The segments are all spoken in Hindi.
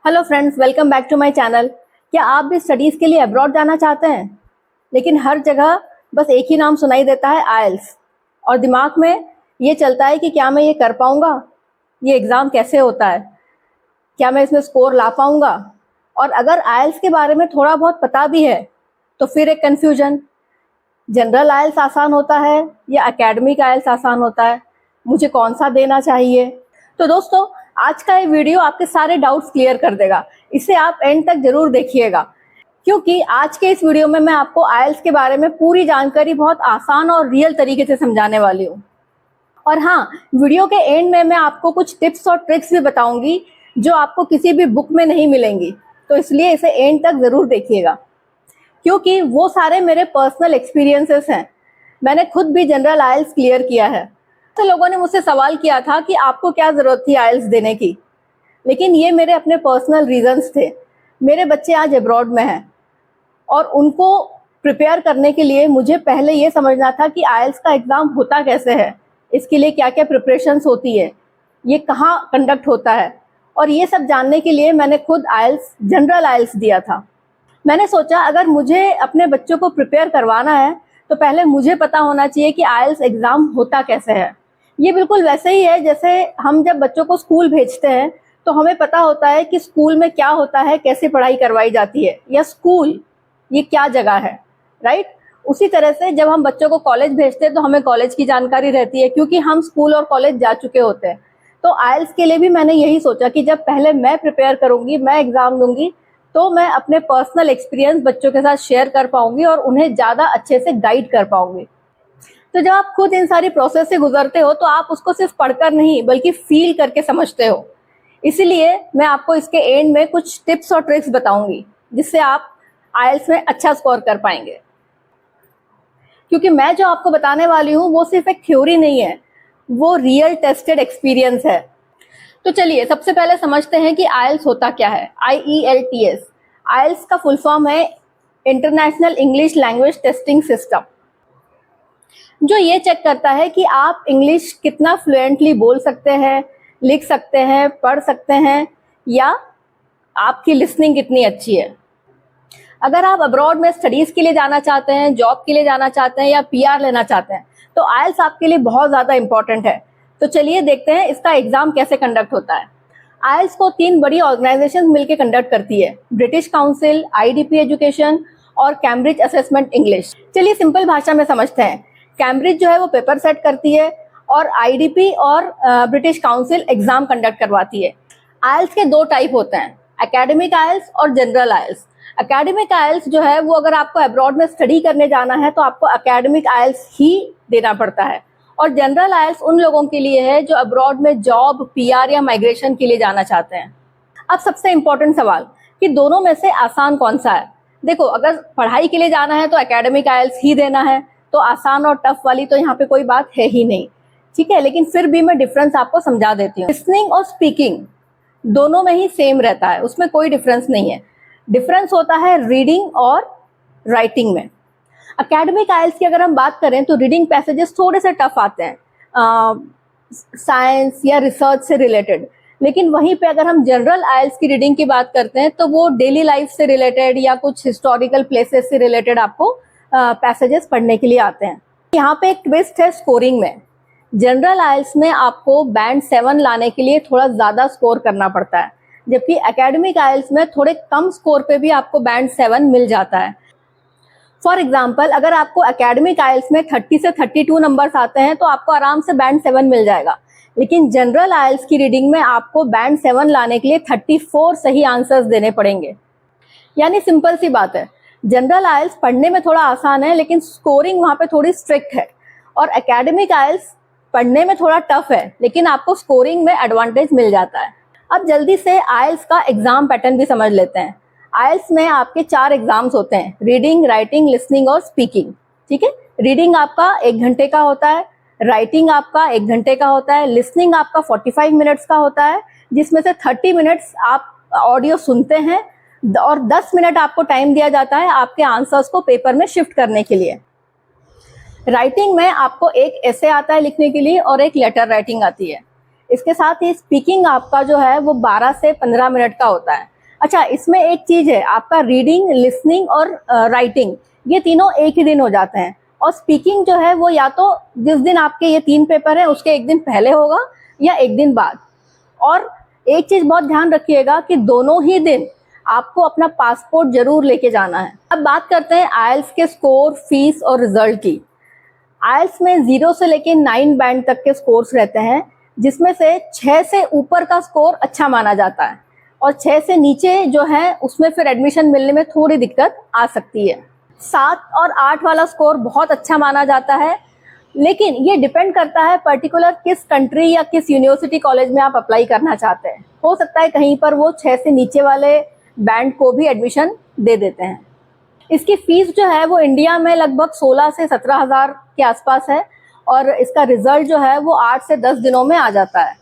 Hello friends, welcome back to my channel. क्या आप भी स्टडीज़ के लिए अब्रॉड जाना चाहते हैं, लेकिन हर जगह बस एक ही नाम सुनाई देता है, आइल्स, और दिमाग में ये चलता है कि क्या मैं ये कर पाऊँगा, ये एग्ज़ाम कैसे होता है, क्या मैं इसमें स्कोर ला पाऊँगा। और अगर आइल्स के बारे में थोड़ा बहुत पता भी है तो फिर एक कन्फ्यूजन, जनरल आइल्स आसान होता है या एकेडमिक आइल्स आसान होता है, मुझे कौन सा देना चाहिए। तो दोस्तों, आज का ये वीडियो आपके सारे डाउट्स क्लियर कर देगा। इसे आप एंड तक जरूर देखिएगा, क्योंकि आज के इस वीडियो में मैं आपको आइल्स के बारे में पूरी जानकारी बहुत आसान और रियल तरीके से समझाने वाली हूँ। और हाँ, वीडियो के एंड में मैं आपको कुछ टिप्स और ट्रिक्स भी बताऊंगी जो आपको किसी भी बुक में नहीं मिलेंगी, तो इसलिए इसे एंड तक जरूर देखिएगा, क्योंकि वो सारे मेरे पर्सनल एक्सपीरियंसेस हैं। मैंने खुद भी जनरल आइल्स क्लियर किया है। तो लोगों ने मुझसे सवाल किया था कि आपको क्या ज़रूरत थी आइल्स देने की, लेकिन ये मेरे अपने पर्सनल रीजंस थे। मेरे बच्चे आज अब्रॉड में हैं और उनको प्रिपेयर करने के लिए मुझे पहले ये समझना था कि आइल्स का एग्ज़ाम होता कैसे है, इसके लिए क्या क्या प्रिपरेशंस होती है, ये कहाँ कंडक्ट होता है, और ये सब जानने के लिए मैंने खुद आइल्स, जनरल आइल्स दिया था। मैंने सोचा अगर मुझे अपने बच्चों को प्रिपेयर करवाना है तो पहले मुझे पता होना चाहिए कि आइल्स एग्ज़ाम होता कैसे है। ये बिल्कुल वैसे ही है जैसे हम जब बच्चों को स्कूल भेजते हैं तो हमें पता होता है कि स्कूल में क्या होता है, कैसे पढ़ाई करवाई जाती है, या स्कूल ये क्या जगह है, राइट। उसी तरह से जब हम बच्चों को कॉलेज भेजते हैं तो हमें कॉलेज की जानकारी रहती है, क्योंकि हम स्कूल और कॉलेज जा चुके होते हैं। तो आइल्स के लिए भी मैंने यही सोचा कि जब पहले मैं प्रिपेयर करूंगी, मैं एग्ज़ाम दूंगी, तो मैं अपने पर्सनल एक्सपीरियंस बच्चों के साथ शेयर कर पाऊंगी और उन्हें ज़्यादा अच्छे से गाइड कर पाऊंगी। तो जब आप खुद इन सारी प्रोसेस से गुजरते हो तो आप उसको सिर्फ पढ़कर नहीं बल्कि फील करके समझते हो। इसीलिए मैं आपको इसके एंड में कुछ टिप्स और ट्रिक्स बताऊंगी जिससे आप आइल्स में अच्छा स्कोर कर पाएंगे। क्योंकि मैं जो आपको बताने वाली हूँ वो सिर्फ एक थ्योरी नहीं है, वो रियल टेस्टेड एक्सपीरियंस है। तो चलिए सबसे पहले समझते हैं कि आइल्स होता क्या है। IELTS, आइल्स का फुल फॉर्म है international English language testing system, जो ये चेक करता है कि आप इंग्लिश कितना फ्लुएंटली बोल सकते हैं, लिख सकते हैं, पढ़ सकते हैं, या आपकी लिसनिंग कितनी अच्छी है। अगर आप अब्रॉड में स्टडीज़ के लिए जाना चाहते हैं, जॉब के लिए जाना चाहते हैं, या PR लेना चाहते हैं, तो आइल्स आपके लिए बहुत ज़्यादा इंपॉर्टेंट है। तो चलिए देखते हैं इसका एग्ज़ाम कैसे कंडक्ट होता है। आइल्स को 3 बड़ी ऑर्गेनाइजेशन मिलकर कंडक्ट करती है, ब्रिटिश काउंसिल, IDP एजुकेशन और कैम्ब्रिज असेसमेंट इंग्लिश। चलिए सिंपल भाषा में समझते हैं। कैम्ब्रिज जो है वो पेपर सेट करती है और IDP और ब्रिटिश काउंसिल एग्ज़ाम कंडक्ट करवाती है। आइल्स के 2 टाइप होते हैं, एकेडमिक आइल्स और जनरल आइल्स। एकेडमिक आइल्स जो है वो अगर आपको अब्रॉड में स्टडी करने जाना है तो आपको एकेडमिक आइल्स ही देना पड़ता है, और जनरल आइल्स उन लोगों के लिए है जो अब्रॉड में जॉब, PR या माइग्रेशन के लिए जाना चाहते हैं। अब सबसे इम्पोर्टेंट सवाल कि दोनों में से आसान कौन सा है। देखो, अगर पढ़ाई के लिए जाना है तो एकेडमिक आइल्स ही देना है, तो आसान और टफ वाली तो यहाँ पे कोई बात है ही नहीं, ठीक है। लेकिन फिर भी मैं डिफरेंस आपको समझा देती हूँ। लिसनिंग और स्पीकिंग दोनों में ही सेम रहता है, उसमें कोई डिफरेंस नहीं है। डिफरेंस होता है रीडिंग और राइटिंग में। एकेडमिक आइल्स की अगर हम बात करें तो रीडिंग पैसेजेस थोड़े से टफ आते हैं, साइंस या रिसर्च से रिलेटेड। लेकिन वहीं पे अगर हम जनरल आइल्स की रीडिंग की बात करते हैं तो वो डेली लाइफ से रिलेटेड या कुछ हिस्टोरिकल प्लेसेस से रिलेटेड आपको पैसेजेस पढ़ने के लिए आते हैं। यहाँ पे एक ट्विस्ट है स्कोरिंग में। जनरल आइल्स में आपको बैंड 7 लाने के लिए थोड़ा ज़्यादा स्कोर करना पड़ता है, जबकि एकेडमिक आइल्स में थोड़े कम स्कोर पे भी आपको बैंड 7 मिल जाता है। फॉर एग्जाम्पल, अगर आपको एकेडमिक आइल्स में 30 से 32 नंबर्स आते हैं तो आपको आराम से बैंड 7 मिल जाएगा। लेकिन जनरल आइल्स की रीडिंग में आपको बैंड 7 लाने के लिए 34 सही आंसर्स देने पड़ेंगे। यानी सिंपल सी बात है, जनरल आइल्स पढ़ने में थोड़ा आसान है लेकिन स्कोरिंग वहाँ पे थोड़ी स्ट्रिक्ट है, और एकेडमिक आइल्स पढ़ने में थोड़ा टफ है लेकिन आपको स्कोरिंग में एडवांटेज मिल जाता है। अब जल्दी से आइल्स का एग्जाम पैटर्न भी समझ लेते हैं। आइल्स में आपके 4 एग्जाम्स होते हैं, रीडिंग, राइटिंग, लिसनिंग और स्पीकिंग, ठीक है। रीडिंग आपका 1 घंटे का होता है, राइटिंग आपका 1 घंटे का होता है, लिसनिंग आपका 45 मिनट्स का होता है, जिसमें से 30 मिनट्स आप ऑडियो सुनते हैं और 10 मिनट आपको टाइम दिया जाता है आपके आंसर्स को पेपर में शिफ्ट करने के लिए। राइटिंग में आपको एक ऐसे आता है लिखने के लिए और एक लेटर राइटिंग आती है। इसके साथ ही स्पीकिंग आपका जो है वो 12 से 15 मिनट का होता है। अच्छा, इसमें एक चीज़ है, आपका रीडिंग, लिसनिंग और राइटिंग ये तीनों एक ही दिन हो जाते हैं। और स्पीकिंग जो है वो या तो जिस दिन आपके ये 3 पेपर हैं उसके एक दिन पहले होगा या एक दिन बाद। और एक चीज़ बहुत ध्यान रखिएगा कि दोनों ही दिन आपको अपना पासपोर्ट जरूर लेके जाना है। अब बात करते हैं आइल्स के स्कोर, फीस और रिजल्ट की। आइल्स में 0 से लेके 9 बैंड तक के स्कोर्स रहते हैं, जिसमें से 6 से ऊपर का स्कोर अच्छा माना जाता है और 6 से नीचे जो है उसमें फिर एडमिशन मिलने में थोड़ी दिक्कत आ सकती है। 7 और 8 वाला स्कोर बहुत अच्छा माना जाता है, लेकिन ये डिपेंड करता है पर्टिकुलर किस कंट्री या किस यूनिवर्सिटी कॉलेज में आप अप्लाई करना चाहते हैं। हो सकता है कहीं पर वो 6 से नीचे वाले बैंड को भी एडमिशन दे देते हैं। इसकी फीस जो है वो इंडिया में लगभग 16 से 17 हज़ार के आसपास है और इसका रिजल्ट जो है वो 8 से 10 दिनों में आ जाता है।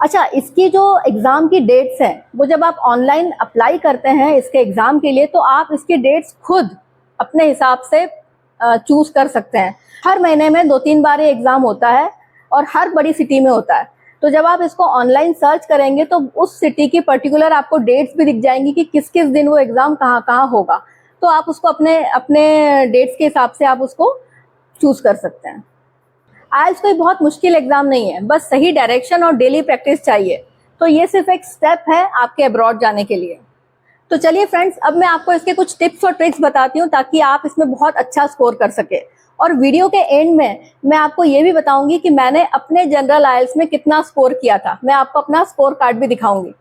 अच्छा, इसकी जो एग्ज़ाम की डेट्स हैं वो जब आप ऑनलाइन अप्लाई करते हैं इसके एग्ज़ाम के लिए, तो आप इसकी डेट्स खुद अपने हिसाब से चूज़ कर सकते हैं। हर महीने में 2-3 बार ये एग्ज़ाम होता है और हर बड़ी सिटी में होता है। तो जब आप इसको ऑनलाइन सर्च करेंगे तो उस सिटी की पर्टिकुलर आपको डेट्स भी दिख जाएंगी कि किस किस दिन वो एग्ज़ाम कहाँ कहाँ होगा। तो आप उसको अपने अपने डेट्स के हिसाब से आप उसको चूज़ कर सकते हैं। आइल्स कोई बहुत मुश्किल एग्ज़ाम नहीं है, बस सही डायरेक्शन और डेली प्रैक्टिस चाहिए। तो ये सिर्फ एक स्टेप है आपके अब्रॉड जाने के लिए। तो चलिए फ्रेंड्स, अब मैं आपको इसके कुछ टिप्स और ट्रिक्स बताती हूँ ताकि आप इसमें बहुत अच्छा स्कोर कर सके। और वीडियो के एंड में मैं आपको ये भी बताऊंगी कि मैंने अपने जनरल आइल्स में कितना स्कोर किया था। मैं आपको अपना स्कोर कार्ड भी दिखाऊंगी।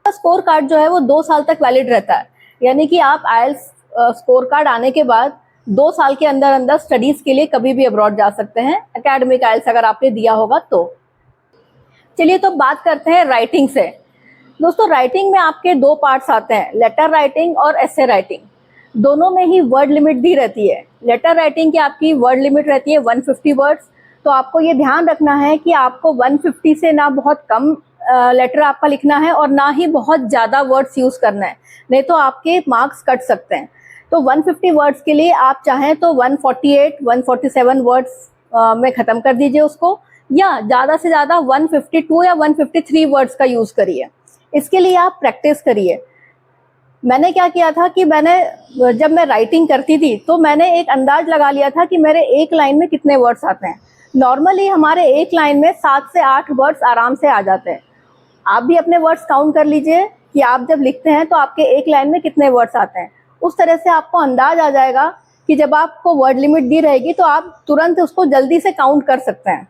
स्कोर कार्ड जो है वो 2 साल तक वैलिड रहता है, यानी कि आप आइल्स स्कोर कार्ड आने के बाद 2 साल के अंदर अंदर स्टडीज के लिए कभी भी अब्रॉड जा सकते हैं, एकेडमिक आइल्स अगर आपने दिया होगा तो। चलिए तो बात करते हैं राइटिंग से। दोस्तों, राइटिंग में आपके 2 पार्ट्स आते हैं, लेटर राइटिंग और एसे राइटिंग। दोनों में ही वर्ड लिमिट दी रहती है। लेटर राइटिंग की आपकी वर्ड लिमिट रहती है 150 वर्ड्स। तो आपको ये ध्यान रखना है कि आपको 150 से ना बहुत कम लेटर आपका लिखना है और ना ही बहुत ज़्यादा वर्ड्स यूज़ करना है, नहीं तो आपके मार्क्स कट सकते हैं। तो 150 वर्ड्स के लिए आप चाहें तो 148, 147 वर्ड्स में ख़त्म कर दीजिए उसको, या ज़्यादा से ज़्यादा 152 या 153 वर्ड्स का यूज़ करिए। इसके लिए आप प्रैक्टिस करिए। मैंने क्या किया था कि जब मैं राइटिंग करती थी तो मैंने एक अंदाज लगा लिया था कि मेरे एक लाइन में कितने वर्ड्स आते हैं। नॉर्मली हमारे एक लाइन में 7 से 8 वर्ड्स आराम से आ जाते हैं। आप भी अपने वर्ड्स काउंट कर लीजिए कि आप जब लिखते हैं तो आपके एक लाइन में कितने वर्ड्स आते हैं। उस तरह से आपको अंदाज आ जाएगा कि जब आपको वर्ड लिमिट दी रहेगी तो आप तुरंत उसको जल्दी से काउंट कर सकते हैं।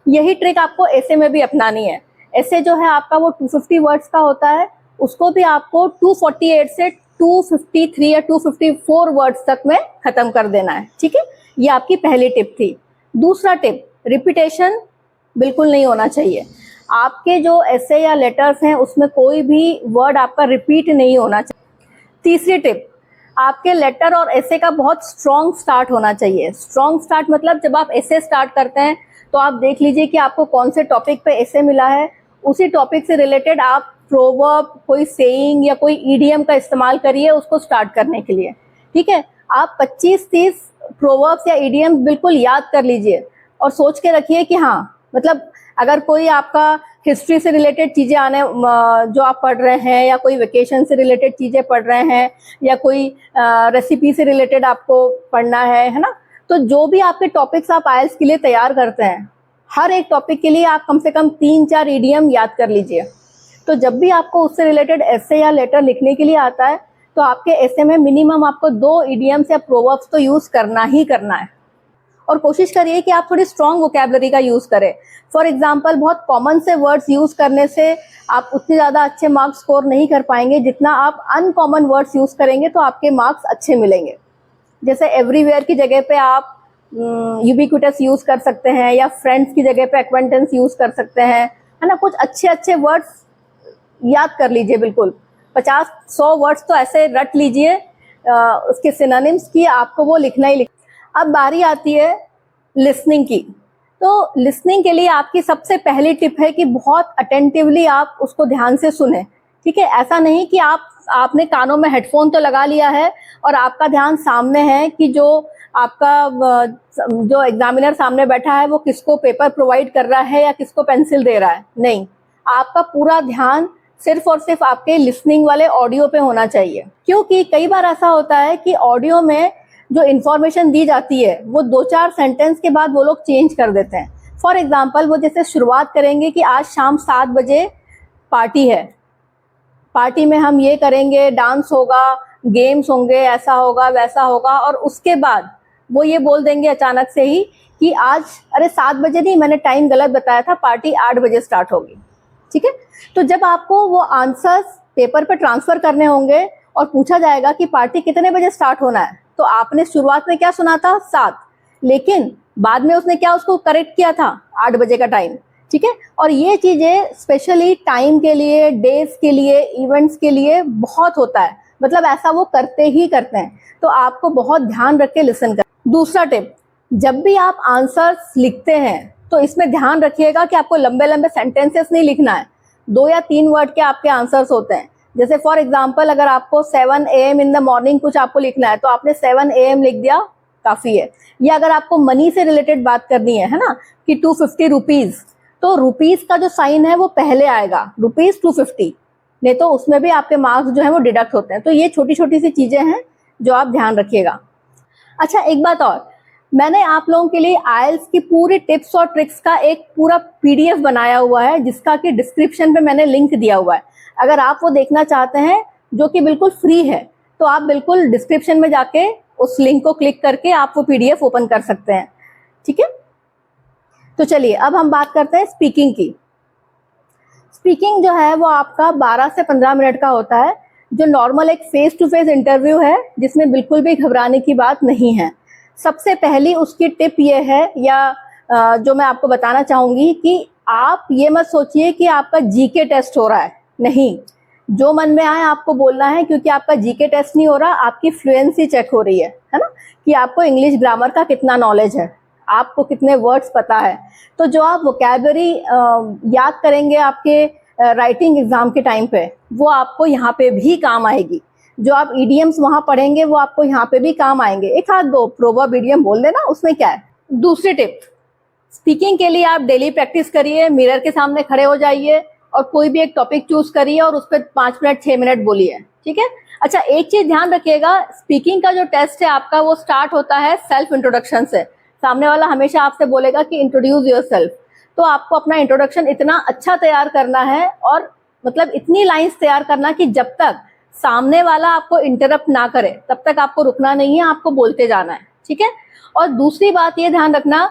यही ट्रिक आपको ऐसे में भी अपनानी है। ऐसे जो है आपका वो 250 वर्ड्स का होता है, उसको भी आपको 248 से 253 या 254 वर्ड्स तक में ख़त्म कर देना है। ठीक है, ये आपकी पहली टिप थी। दूसरा टिप, रिपीटेशन बिल्कुल नहीं होना चाहिए। आपके जो ऐसे या लेटर्स हैं उसमें कोई भी वर्ड आपका रिपीट नहीं होना चाहिए। तीसरी टिप, आपके लेटर और ऐसे का बहुत स्ट्रॉन्ग स्टार्ट होना चाहिए। स्ट्रॉन्ग स्टार्ट मतलब जब आप ऐसे स्टार्ट करते हैं तो आप देख लीजिए कि आपको कौन से टॉपिक पे ऐसे मिला है, उसी टॉपिक से रिलेटेड आप प्रोवर्ब, कोई सेइंग या कोई ईडीएम का इस्तेमाल करिए उसको स्टार्ट करने के लिए। ठीक है, आप 25-30 प्रोवर्ब्स या ईडीएम बिल्कुल याद कर लीजिए और सोच के रखिए कि हाँ, मतलब अगर कोई आपका हिस्ट्री से रिलेटेड चीज़ें आने जो आप पढ़ रहे हैं, या कोई वेकेशन से रिलेटेड चीज़ें पढ़ रहे हैं, या कोई रेसिपी से रिलेटेड आपको पढ़ना है ना, तो जो भी आपके टॉपिक्स आप आइल्स के लिए तैयार करते हैं, हर एक टॉपिक के लिए आप कम से कम 3-4 ईडीएम याद कर लीजिए। तो जब भी आपको उससे रिलेटेड ऐसे या लेटर लिखने के लिए आता है तो आपके ऐसे में मिनिमम आपको 2 ईडीएम्स या प्रोवर्ब्स तो यूज़ करना ही करना है। और कोशिश करिए कि आप थोड़ी स्ट्रॉन्ग वोकैबुलरी का यूज़ करें। फॉर एग्जांपल, बहुत कॉमन से वर्ड्स यूज़ करने से आप उतने ज़्यादा अच्छे मार्क्स स्कोर नहीं कर पाएंगे जितना आप अनकॉमन वर्ड्स यूज़ करेंगे तो आपके मार्क्स अच्छे मिलेंगे। जैसे एवरीवेयर की जगह पे आप यूबिक्विटस यूज़ कर सकते हैं, या फ्रेंड्स की जगह पे एक्वेंटेंस यूज़ कर सकते हैं, है ना। कुछ अच्छे अच्छे वर्ड्स याद कर लीजिए, बिल्कुल 50-100 वर्ड्स तो ऐसे रट लीजिए उसके सिनोनिम्स की, आपको वो लिखना ही लिखना। अब बारी आती है लिसनिंग की। तो लिसनिंग के लिए आपकी सबसे पहली टिप है कि बहुत अटेंटिवली आप उसको ध्यान से सुने। ठीक है, ऐसा नहीं कि आपने कानों में हेडफोन तो लगा लिया है और आपका ध्यान सामने है कि जो जो एग्जामिनर सामने बैठा है वो किसको पेपर प्रोवाइड कर रहा है या किसको पेंसिल दे रहा है। नहीं, आपका पूरा ध्यान सिर्फ और सिर्फ आपके लिसनिंग वाले ऑडियो पे होना चाहिए, क्योंकि कई बार ऐसा होता है कि ऑडियो में जो इन्फॉर्मेशन दी जाती है वो 2-4 सेंटेंस के बाद वो लोग चेंज कर देते हैं। फॉर एग्जाम्पल, वो जैसे शुरुआत करेंगे कि आज शाम 7 बजे पार्टी है, पार्टी में हम ये करेंगे, डांस होगा, गेम्स होंगे, ऐसा होगा वैसा होगा, और उसके बाद वो ये बोल देंगे अचानक से ही कि आज अरे 7 बजे नहीं, मैंने टाइम गलत बताया था, पार्टी 8 बजे स्टार्ट होगी। ठीक है, तो जब आपको वो आंसर्स पेपर पे ट्रांसफर करने होंगे और पूछा जाएगा कि पार्टी कितने बजे स्टार्ट होना है, तो आपने शुरुआत में क्या सुना था 7, लेकिन बाद में उसने क्या उसको करेक्ट किया था 8 बजे का टाइम। ठीक है, और ये चीजें स्पेशली टाइम के लिए, डेज के लिए, इवेंट्स के लिए बहुत होता है, मतलब ऐसा वो करते ही करते हैं, तो आपको बहुत ध्यान रख के लिसन कर। दूसरा टिप, जब भी आप आंसर्स लिखते हैं तो इसमें ध्यान रखिएगा कि आपको लंबे लंबे सेंटेंसेस नहीं लिखना है, 2 या 3 वर्ड के आपके आंसर्स होते हैं। जैसे फॉर एग्जाम्पल, अगर आपको 7 AM इन द मॉर्निंग कुछ आपको लिखना है तो आपने 7 AM लिख दिया, काफी है। या अगर आपको मनी से रिलेटेड बात करनी है ना, कि 250 रुपीज, तो रुपीज का जो साइन है वो पहले आएगा, रुपीज 250, नहीं तो उसमें भी आपके मार्क्स जो है वो डिडक्ट होते हैं। तो ये छोटी छोटी सी चीजें हैं जो आप ध्यान रखिएगा। अच्छा, एक बात और, मैंने आप लोगों के लिए आइल्स की पूरी टिप्स और ट्रिक्स का एक पूरा PDF बनाया हुआ है, जिसका कि डिस्क्रिप्शन पे मैंने लिंक दिया हुआ है। अगर आप वो देखना चाहते हैं, जो कि बिल्कुल फ्री है, तो आप बिल्कुल डिस्क्रिप्शन में जाके उस लिंक को क्लिक करके आप वो PDF ओपन कर सकते हैं। ठीक है, तो चलिए अब हम बात करते हैं स्पीकिंग की। स्पीकिंग जो है वो आपका 12 से 15 मिनट का होता है, जो नॉर्मल एक फेस टू फेस इंटरव्यू है, जिसमें बिल्कुल भी घबराने की बात नहीं है। सबसे पहली उसकी टिप ये है, या जो मैं आपको बताना चाहूंगी, कि आप ये मत सोचिए कि आपका GK टेस्ट हो रहा है। नहीं, जो मन में आए आपको बोलना है, क्योंकि आपका GK टेस्ट नहीं हो रहा, आपकी फ्लुएंसी चेक हो रही है ना, कि आपको इंग्लिश ग्रामर का कितना नॉलेज है, आपको कितने वर्ड्स पता है। तो जो आप वोकैबुलरी याद करेंगे आपके राइटिंग एग्जाम के टाइम पे, वो आपको यहाँ पे भी काम आएगी। जो आप ईडियम्स वहां पढ़ेंगे वो आपको यहाँ पे भी काम आएंगे। एक हाथ दो प्रोवर्ब ईडियम बोल देना, उसमें क्या है। दूसरी टिप, स्पीकिंग के लिए आप डेली प्रैक्टिस करिए, मिरर के सामने खड़े हो जाइए और कोई भी एक टॉपिक चूज करिए और उस पर 5 मिनट 6 मिनट बोलिए। ठीक है, अच्छा एक चीज ध्यान रखिएगा, स्पीकिंग का जो टेस्ट है आपका वो स्टार्ट होता है सेल्फ इंट्रोडक्शन से। सामने वाला हमेशा आपसे बोलेगा कि इंट्रोड्यूस योरसेल्फ, तो आपको अपना इंट्रोडक्शन इतना अच्छा तैयार करना है, और मतलब इतनी लाइंस तैयार करना कि जब तक सामने वाला आपको इंटरप्ट ना करे तब तक आपको रुकना नहीं है, आपको बोलते जाना है। ठीक है, और दूसरी बात ये ध्यान रखना,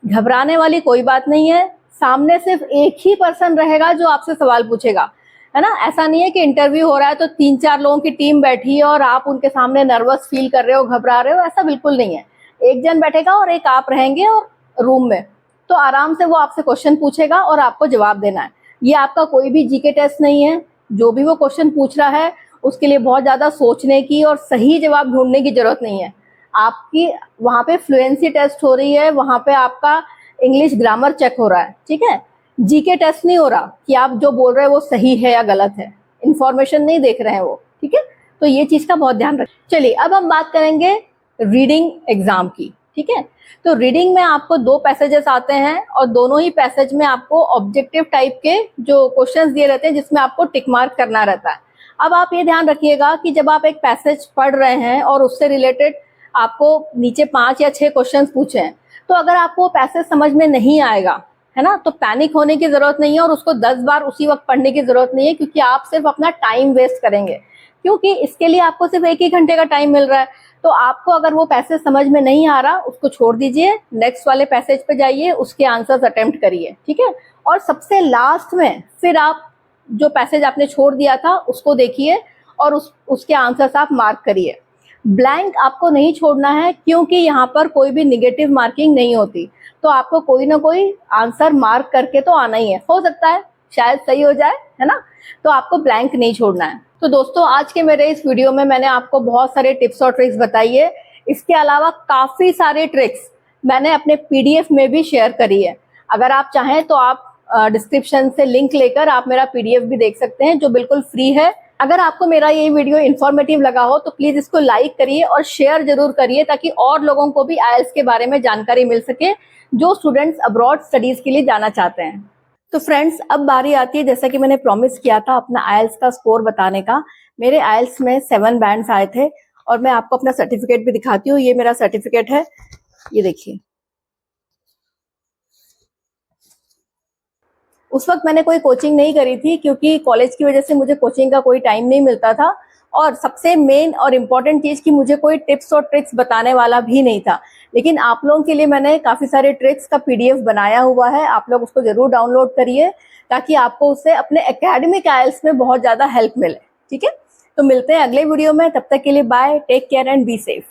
घबराने वाली कोई बात नहीं है, सामने सिर्फ एक ही पर्सन रहेगा जो आपसे सवाल पूछेगा, है ना। ऐसा नहीं है कि इंटरव्यू हो रहा है तो 3-4 लोगों की टीम बैठी है और आप उनके सामने नर्वस फील कर रहे हो, घबरा रहे हो, ऐसा बिल्कुल नहीं है। एक जन बैठेगा और एक आप रहेंगे और रूम में, तो आराम से वो आपसे क्वेश्चन पूछेगा और आपको जवाब देना है। ये आपका कोई भी GK टेस्ट नहीं है। जो भी वो क्वेश्चन पूछ रहा है उसके लिए बहुत ज्यादा सोचने की और सही जवाब ढूंढने की जरूरत नहीं है। आपकी वहां पे फ्लुएंसी टेस्ट हो रही है, वहां पे आपका इंग्लिश ग्रामर चेक हो रहा है। ठीक है, GK टेस्ट नहीं हो रहा कि आप जो बोल रहे हैं वो सही है या गलत है, इंफॉर्मेशन नहीं देख रहे हैं वो। ठीक है, तो ये चीज का बहुत ध्यान रखें। चलिए अब हम बात करेंगे रीडिंग एग्जाम की। ठीक है, तो रीडिंग में आपको 2 पैसेजेस आते हैं और दोनों ही पैसेज में आपको ऑब्जेक्टिव टाइप के जो क्वेश्चंस दिए रहते हैं, जिसमें आपको टिक मार्क करना रहता है। अब आप ये ध्यान रखिएगा कि जब आप एक पैसेज पढ़ रहे हैं और उससे रिलेटेड आपको नीचे 5 या 6 क्वेश्चन पूछे हैं, तो अगर आपको पैसेज समझ में नहीं आएगा, है ना, तो पैनिक होने की जरूरत नहीं है और उसको 10 बार उसी वक्त पढ़ने की जरूरत नहीं है, क्योंकि आप सिर्फ अपना टाइम वेस्ट करेंगे, क्योंकि इसके लिए आपको सिर्फ 1 ही घंटे का टाइम मिल रहा है। तो आपको अगर वो पैसेज समझ में नहीं आ रहा, उसको छोड़ दीजिए, नेक्स्ट वाले पैसेज पे जाइए, उसके आंसर्स अटेम्प्ट करिए। ठीक है, और सबसे लास्ट में फिर आप जो पैसेज आपने छोड़ दिया था उसको देखिए और उसके आंसर्स आप मार्क करिए। ब्लैंक आपको नहीं छोड़ना है, क्योंकि यहाँ पर कोई भी निगेटिव मार्किंग नहीं होती, तो आपको कोई ना कोई आंसर मार्क करके तो आना ही है। हो सकता है शायद सही हो जाए, है ना, तो आपको ब्लैंक नहीं छोड़ना है। तो दोस्तों, आज के मेरे इस वीडियो में मैंने आपको बहुत सारे टिप्स और ट्रिक्स बताई है। इसके अलावा काफी सारे ट्रिक्स मैंने अपने PDF में भी शेयर करी है। अगर आप चाहें तो आप डिस्क्रिप्शन से लिंक लेकर आप मेरा PDF भी देख सकते हैं जो बिल्कुल फ्री है। अगर आपको मेरा ये वीडियो इन्फॉर्मेटिव लगा हो तो प्लीज़ इसको लाइक करिए और शेयर ज़रूर करिए ताकि और लोगों को भी IELTS के बारे में जानकारी मिल सके जो स्टूडेंट्स अब्रॉड स्टडीज़ के लिए जाना चाहते हैं। तो फ्रेंड्स, अब बारी आती है, जैसा कि मैंने प्रॉमिस किया था अपना IELTS का स्कोर बताने का। मेरे IELTS में 7 बैंड्स आए थे और मैं आपको अपना सर्टिफिकेट भी दिखाती हूँ। ये मेरा सर्टिफिकेट है, ये देखिए। उस वक्त मैंने कोई कोचिंग नहीं करी थी क्योंकि कॉलेज की वजह से मुझे कोचिंग का कोई टाइम नहीं मिलता था, और सबसे मेन और इम्पॉर्टेंट चीज़ कि मुझे कोई टिप्स और ट्रिक्स बताने वाला भी नहीं था। लेकिन आप लोगों के लिए मैंने काफ़ी सारे ट्रिक्स का PDF बनाया हुआ है, आप लोग उसको ज़रूर डाउनलोड करिए ताकि आपको उससे अपने एकेडमिक IELTS में बहुत ज़्यादा हेल्प मिले। ठीक है, तो मिलते हैं अगले वीडियो में, तब तक के लिए bye, take care and be safe.